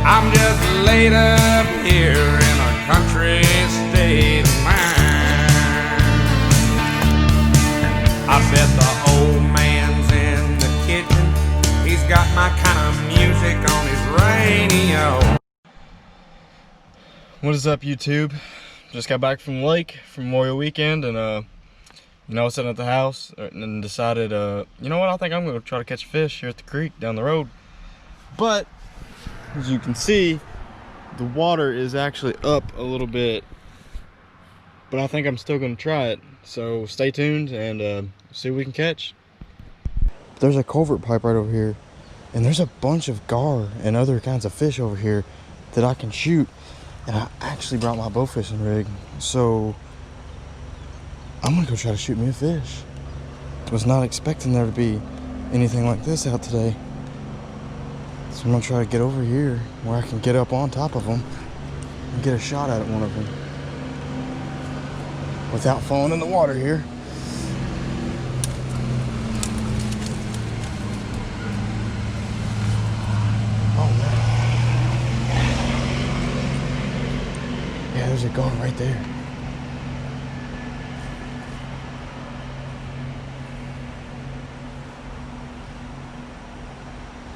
I'm just laid up here in a country state of mind. I bet the old man's in the kitchen. He's got my kind of music on his radio. What is up, YouTube? Just got back from the lake from Memorial Weekend, and I was sitting at the house and decided, you know what, I think I'm gonna try to catch a fish here at the creek down the road. But as you can see, the water is actually up a little bit, but I think I'm still gonna try it. So stay tuned and see what we can catch. There's a culvert pipe right over here, and there's a bunch of gar and other kinds of fish over here that I can shoot. And I actually brought my bow fishing rig, so I'm gonna go try to shoot me a fish. Was not expecting there to be anything like this out today. So I'm gonna try to get over here where I can get up on top of them and get a shot at one of them without falling in the water here. Oh man. Yeah, there's a gar right there.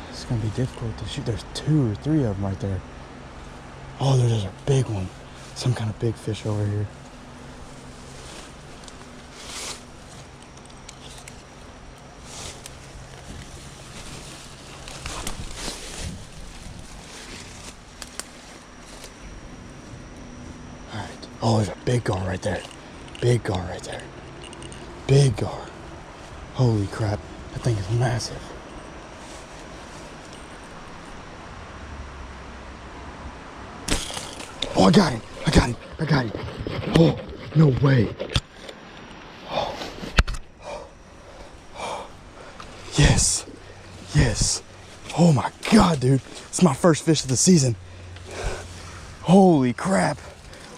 It's gonna be difficult to shoot. There's 2 or 3 of them right there. Oh, there's a big one. Some kind of big fish over here. All right. Oh, there's a big gar right there. Big gar right there. Big gar. Holy crap. That thing is massive. Oh, I got him. I got him. I got him. Oh, no way. Oh. Yes. Yes. Oh my God, dude. It's my first fish of the season. Holy crap.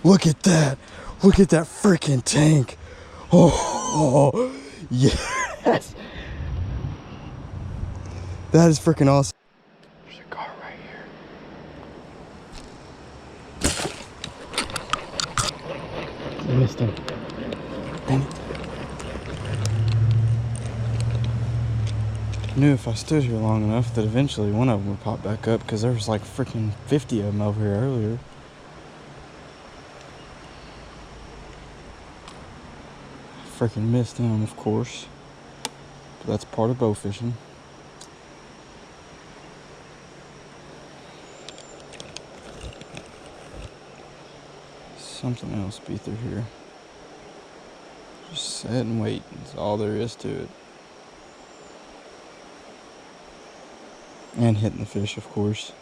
Look at that. Look at that freaking tank. Oh, yes. That is freaking awesome. There's a gar right here. I missed him. Dang it. I knew if I stood here long enough that eventually one of them would pop back up, because there was like freaking 50 of them over here earlier. Freaking missed him, of course. But that's part of bow fishing. Something else be through here. Just sit and wait. That's all there is to it. And hitting the fish, of course.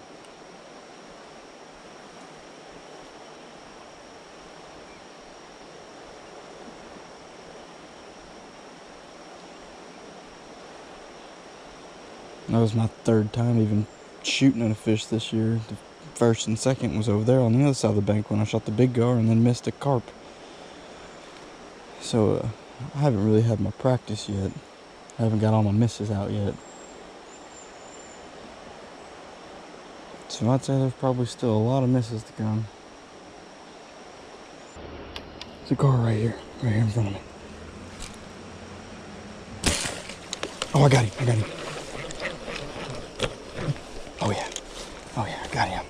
That was my 3rd time even shooting at a fish this year. The first and second was over there on the other side of the bank when I shot the big gar and then missed a carp. So I haven't really had my practice yet. I haven't got all my misses out yet. So I'd say there's probably still a lot of misses to come. There's a gar right here in front of me. Oh, I got him, I got him. Oh yeah, I got him.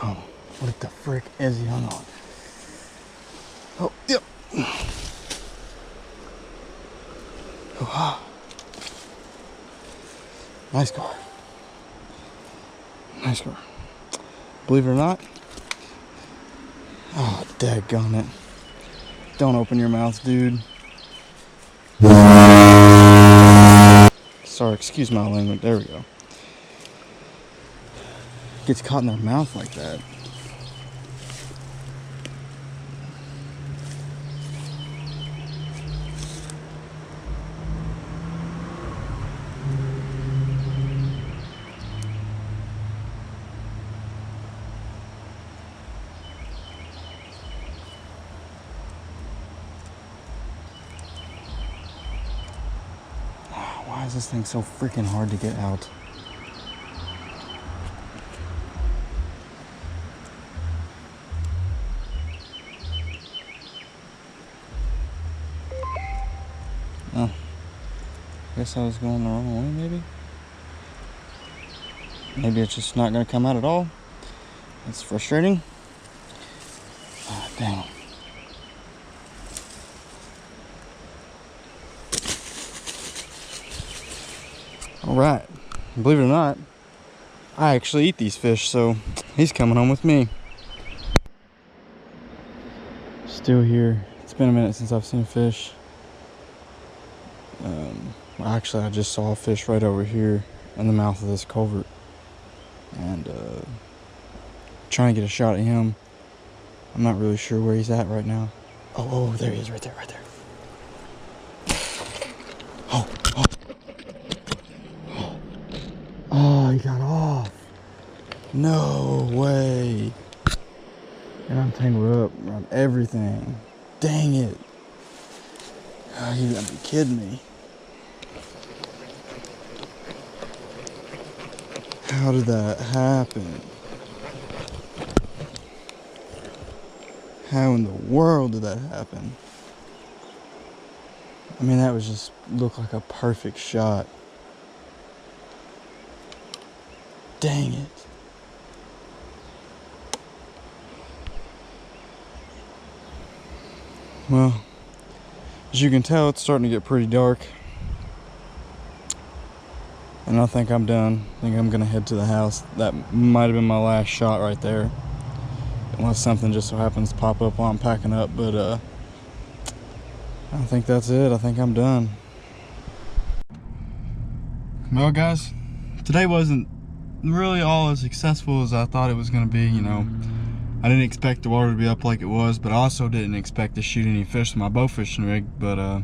Oh, what the frick is he hung on? Oh, yep. Oh, nice gar. Nice gar. Believe it or not. Oh, daggone it. Don't open your mouth, dude. Sorry, excuse my language. There we go. Gets caught in their mouth like that. is this thing so freaking hard to get out? Oh, guess I was going the wrong way, maybe? Maybe it's just not gonna come out at all. That's frustrating. Ah, dang. All right, believe it or not, I actually eat these fish, so he's coming home with me. Still here. It's been a minute since I've seen a fish. Actually, I just saw a fish right over here in the mouth of this culvert, and trying to get a shot at him. I'm not really sure where he's at right now. Oh, there he is, right there, right there. Oh, he got off. No way. And I'm tangled up around everything. Dang it. Oh, you gotta be kidding me. How did that happen? How in the world did that happen? I mean, that was just looked like a perfect shot. Dang it. Well, as you can tell, it's starting to get pretty dark. And I think I'm done. I think I'm gonna head to the house. That might have been my last shot right there. Unless something just so happens to pop up while I'm packing up, but I think that's it. I think I'm done. Well, guys, today wasn't really all as successful as I thought it was gonna be. You know, I didn't expect the water to be up like it was, but I also didn't expect to shoot any fish with my bow fishing rig. But I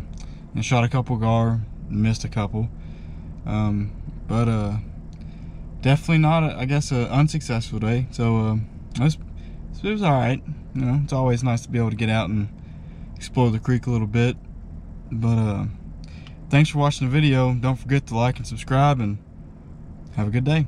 shot a couple gar, missed a couple. But definitely not, I guess, an unsuccessful day. So it was all right. You know, it's always nice to be able to get out and explore the creek a little bit. But thanks for watching the video. Don't forget to like and subscribe, and have a good day.